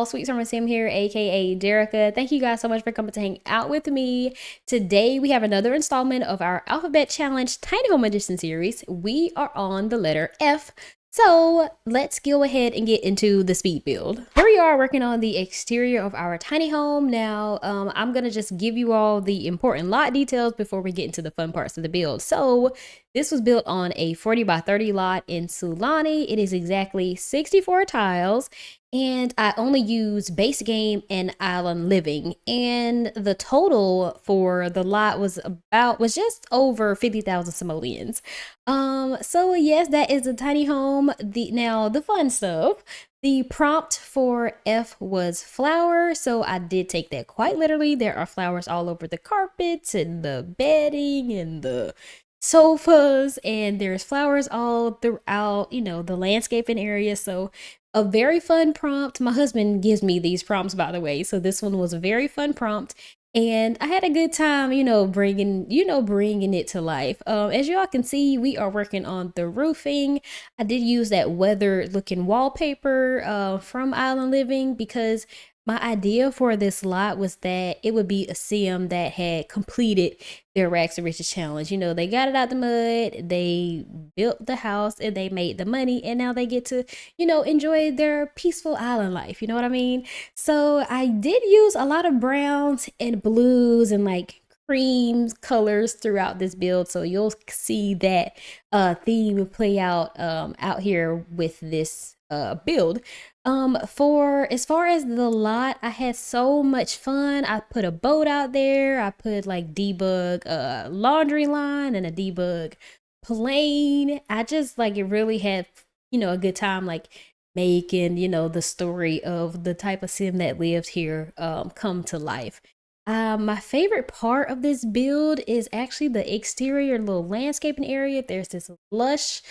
Sweet Summer Sim here, aka Derica. Thank you guys so much for coming to hang out with me. Today we have another installment of our Alphabet Challenge Tiny Home Edition series. We are on the letter F. So let's go ahead and get into the speed build. Here we are working on the exterior of our tiny home. Now, I'm gonna just give you all the important lot details before we get into the fun parts of the build. So this was built on a 40 by 30 lot in Sulani. It is exactly 64 tiles, and I only use base game and island living. And the total for the lot was just over 50,000 simoleons. So yes, that is a tiny home. The fun stuff. The prompt for F was flower, so I did take that quite literally. There are flowers all over the carpets and the bedding and the sofas, and there's flowers all throughout, the landscaping area. So a very fun prompt. My husband gives me these prompts, by the way, so this one was a very fun prompt, and I had a good time, bringing it to life. As y'all can see, we are working on the roofing. I did use that weathered looking wallpaper from Island Living because my idea for this lot was that it would be a sim that had completed their Rags to Riches challenge. They got it out the mud, they built the house, and they made the money, and now they get to, enjoy their peaceful island life. You know what I mean? So I did use a lot of browns and blues and like creams colors throughout this build, so you'll see that theme play out here with this build. For as far as the lot, I had so much fun. I put a boat out there. I put like debug laundry line and a debug plane. I just like it really had, a good time like making, the story of the type of sim that lived here come to life. My favorite part of this build is actually the exterior little landscaping area. There's this lush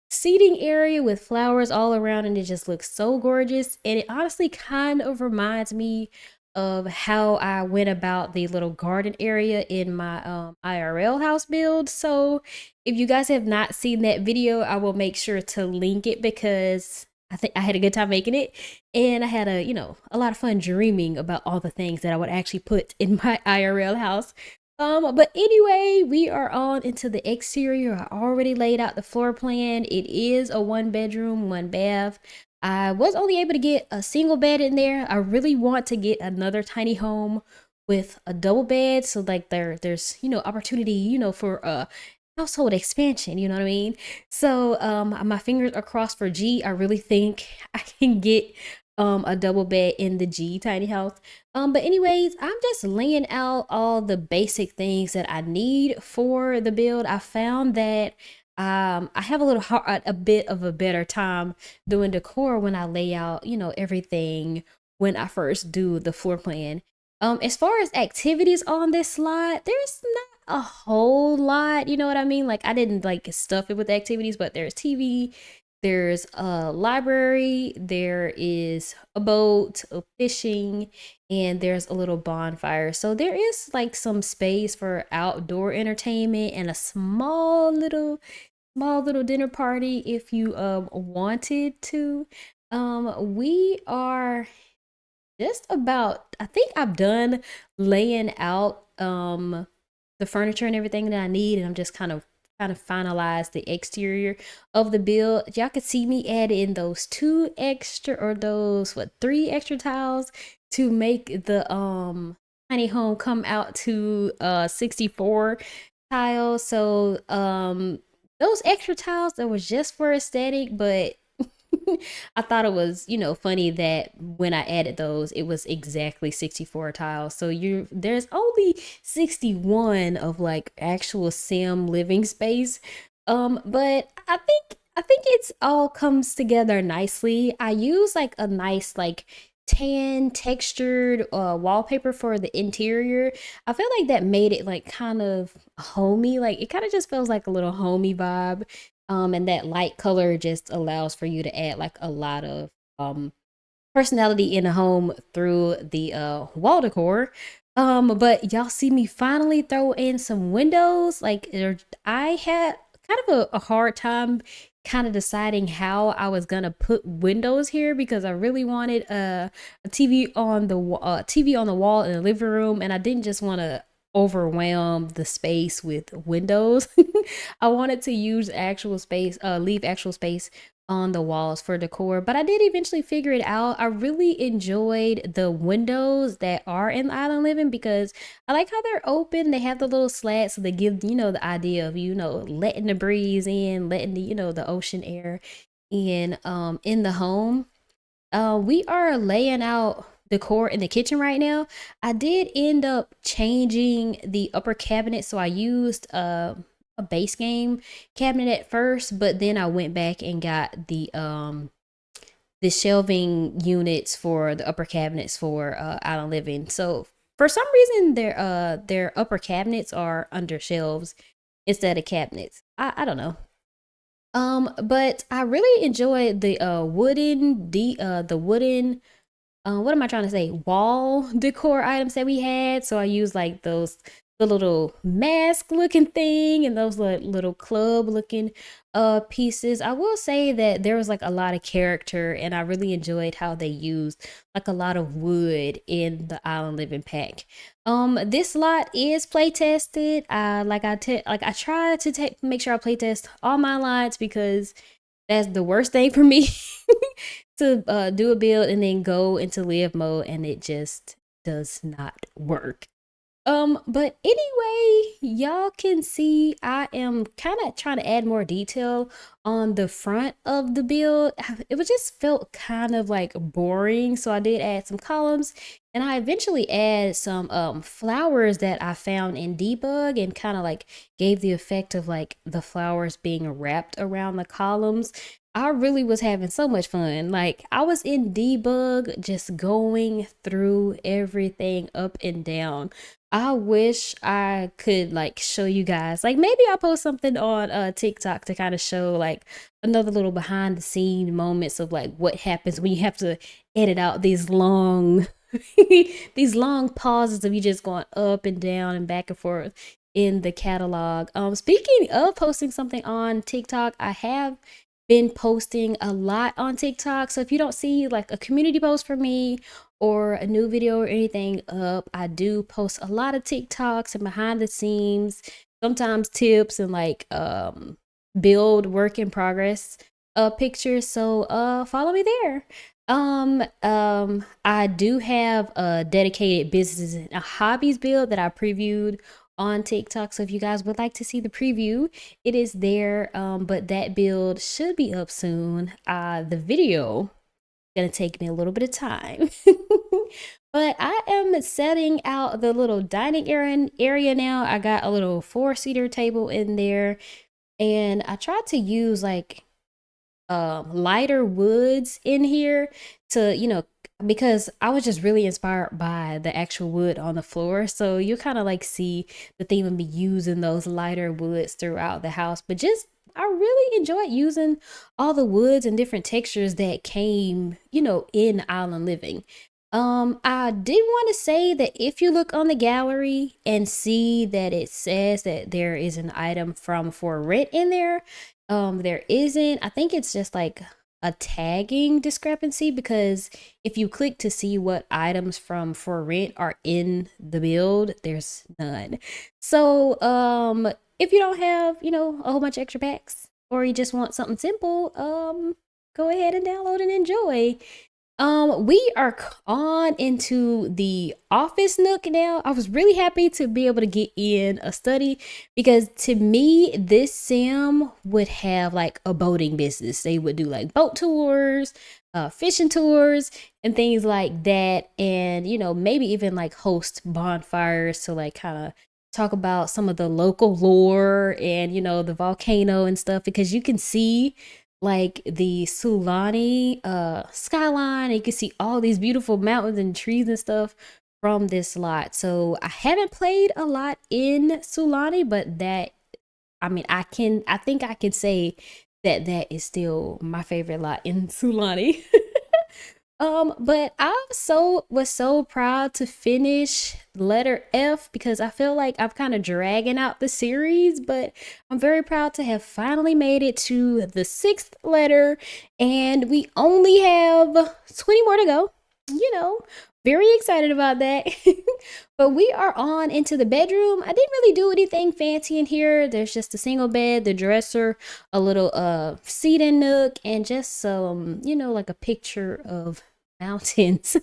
seating area with flowers all around, and it just looks so gorgeous. And it honestly kind of reminds me of how I went about the little garden area in my IRL house build. So if you guys have not seen that video, I will make sure to link it because I think I had a good time making it, and I had a lot of fun dreaming about all the things that I would actually put in my IRL house. But anyway, we are on into the exterior. I already laid out the floor plan. It is a 1 bedroom, 1 bath. I was only able to get a single bed in there. I really want to get another tiny home with a double bed, so like there's opportunity for household expansion, you know what I mean? So my fingers are crossed for G. I really think I can get a double bed in the G tiny house. But anyways, I'm just laying out all the basic things that I need for the build. I found that I have a bit of a better time doing decor when I lay out, everything when I first do the floor plan. As far as activities on this slide, there's not a whole lot, you know what I mean? Like I didn't like stuff it with activities, but there's TV, there's a library, there is a boat, a fishing, and there's a little bonfire. So there is like some space for outdoor entertainment and a small little dinner party if you wanted to. We are just about, I think I've done laying out the furniture and everything that I need, and I'm just kind of finalize the exterior of the build. Y'all could see me add in those 3 extra tiles to make the tiny home come out to 64 tiles. So those extra tiles that was just for aesthetic, but I thought it was, funny that when I added those, it was exactly 64 tiles. So there's only 61 of like actual sim living space. But I think it's all comes together nicely. I use like a nice like tan textured wallpaper for the interior. I feel like that made it like kind of homey. Like it kind of just feels like a little homey vibe. And that light color just allows for you to add like a lot of personality in a home through the wall decor. But y'all see me finally throw in some windows. Like I had kind of a hard time kind of deciding how I was gonna put windows here because I really wanted a TV on the TV on the wall in the living room, and I didn't just want to overwhelm the space with windows. I wanted to use actual space, leave actual space on the walls for decor, but I did eventually figure it out. I really enjoyed the windows that are in the island living because I like how they're open. They have the little slats, so they give, the idea of, letting the breeze in, letting the, the ocean air in the home. We are laying out decor in the kitchen right now. I did end up changing the upper cabinet, so I used a base game cabinet at first, but then I went back and got the shelving units for the upper cabinets for island living. So for some reason their upper cabinets are under shelves instead of cabinets. I don't know. But I really enjoyed the wooden, what am I trying to say? Wall decor items that we had. So I used like the little mask looking thing and those little club looking pieces. I will say that there was like a lot of character, and I really enjoyed how they used like a lot of wood in the island living pack. This lot is play tested. I try to make sure I play test all my lots because that's the worst thing for me to do a build and then go into live mode and it just does not work. But anyway, y'all can see I am kind of trying to add more detail on the front of the build. It was just felt kind of like boring, so I did add some columns, and I eventually added some flowers that I found in debug and kind of like gave the effect of like the flowers being wrapped around the columns. I really was having so much fun. Like I was in debug just going through everything up and down. I wish I could like show you guys. Like maybe I'll post something on TikTok to kind of show like another little behind the scene moments of like what happens when you have to edit out these long these long pauses of you just going up and down and back and forth in the catalog. Speaking of posting something on TikTok, I have been posting a lot on TikTok. So if you don't see like a community post for me or a new video or anything up, I do post a lot of TikToks and behind the scenes, sometimes tips and like build work in progress pictures. So follow me there. I do have a dedicated business and a hobbies build that I previewed on TikTok. So if you guys would like to see the preview, it is there. But that build should be up soon. The video gonna take me a little bit of time. But I am setting out the little dining area now. I got a little 4-seater table in there, and I tried to use like lighter woods in here to, because I was just really inspired by the actual wood on the floor. So you kind of like see the theme of me using those lighter woods throughout the house. But just I really enjoyed using all the woods and different textures that came, in island living. I did want to say that if you look on the gallery and see that it says that there is an item from for rent in there, there isn't. I think it's just like a tagging discrepancy because if you click to see what items from for rent are in the build, there's none. So, if you don't have, a whole bunch of extra packs or you just want something simple, go ahead and download and enjoy. We are on into the office nook now. I was really happy to be able to get in a study because to me, this sim would have like a boating business. They would do like boat tours, fishing tours, and things like that. And, maybe even like host bonfires to like kind of talk about some of the local lore and, the volcano and stuff because you can see like the Sulani skyline. You can see all these beautiful mountains and trees and stuff from this lot. So I haven't played a lot in Sulani, but I think I can say that that is still my favorite lot in Sulani. But I was so proud to finish letter F because I feel like I'm kind of dragging out the series, but I'm very proud to have finally made it to the sixth letter, and we only have 20 more to go. You know, very excited about that. But we are on into the bedroom. I didn't really do anything fancy in here. There's just a single bed, the dresser, a little seating nook, and just some, like a picture of mountains.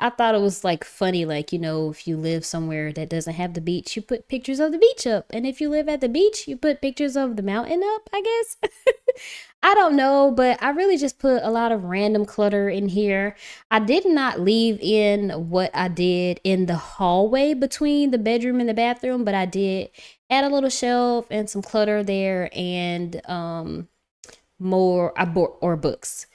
I thought it was like funny, like, if you live somewhere that doesn't have the beach, you put pictures of the beach up. And if you live at the beach, you put pictures of the mountain up, I guess. I don't know, but I really just put a lot of random clutter in here. I did not leave in what I did in the hallway between the bedroom and the bathroom, but I did add a little shelf and some clutter there, and more I bought or books.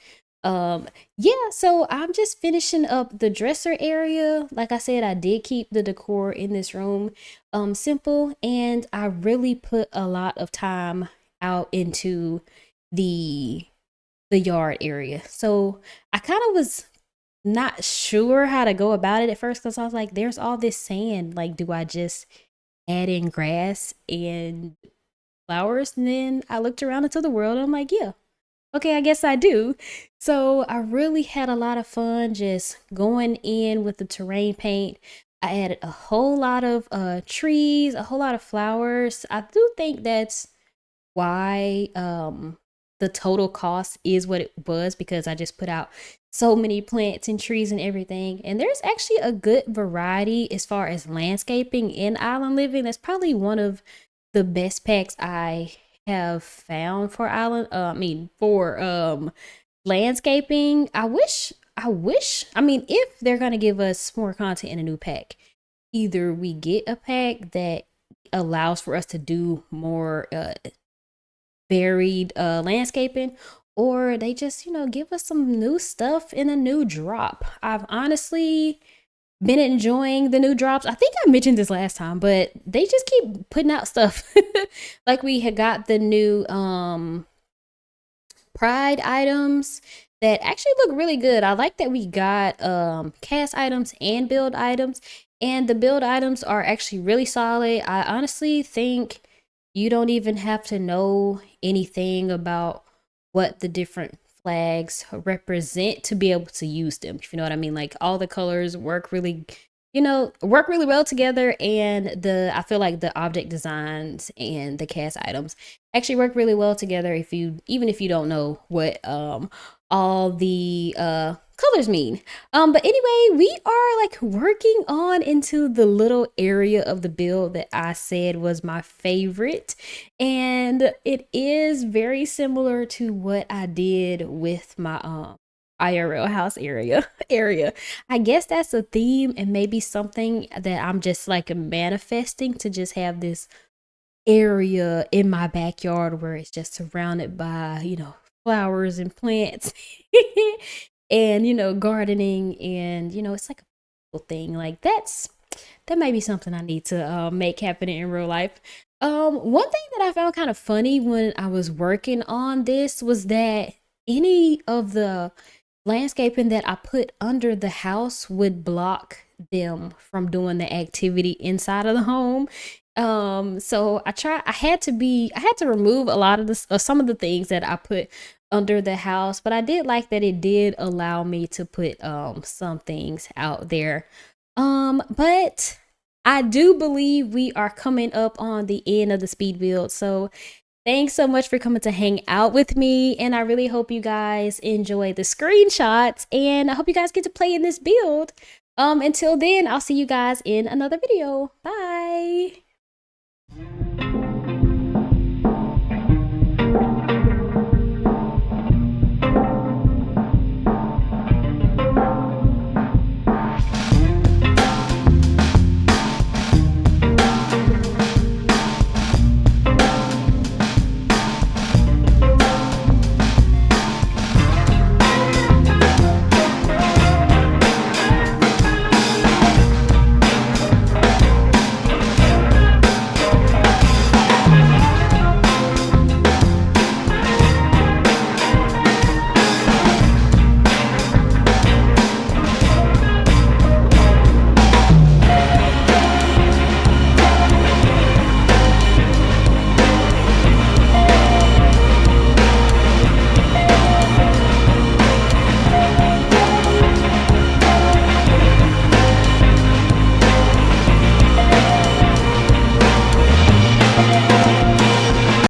Yeah, so I'm just finishing up the dresser area. Like I said, I did keep the decor in this room simple, and I really put a lot of time out into the yard area. So I kind of was not sure how to go about it at first, because I was like, there's all this sand, like, do I just add in grass and flowers? And then I looked around into the world and I'm like, yeah, okay, I guess I do. So I really had a lot of fun just going in with the terrain paint. I added a whole lot of trees, a whole lot of flowers. I do think that's why the total cost is what it was, because I just put out so many plants and trees and everything. And there's actually a good variety as far as landscaping in island living. That's probably one of the best packs I have found for landscaping. I mean, if they're gonna give us more content in a new pack, either we get a pack that allows for us to do more varied landscaping, or they just, give us some new stuff in a new drop. I've honestly been enjoying the new drops. I think I mentioned this last time, but they just keep putting out stuff. Like we had got the new pride items that actually look really good. I like that we got cast items and build items, and the build items are actually really solid. I honestly think you don't even have to know anything about what the different flags represent to be able to use them, if you know what I mean. Like, all the colors work really well together, and I feel like the object designs and the cast items actually work really well together, even if you don't know what all the colors mean. But anyway, we are like working on into the little area of the build that I said was my favorite, and it is very similar to what I did with my IRL house area. I guess that's a theme, and maybe something that I'm just like manifesting, to just have this area in my backyard where it's just surrounded by, flowers and plants and, gardening, and, it's like a cool thing. Like, that may be something I need to make happen in real life. One thing that I found kind of funny when I was working on this was that any of the landscaping that I put under the house would block them from doing the activity inside of the home. So I had to remove a lot of this, some of the things that I put under the house, but I did like that it did allow me to put some things out there. But I do believe we are coming up on the end of the speed build. So thanks so much for coming to hang out with me, and I really hope you guys enjoy the screenshots, and I hope you guys get to play in this build. Until then, I'll see you guys in another video. Bye.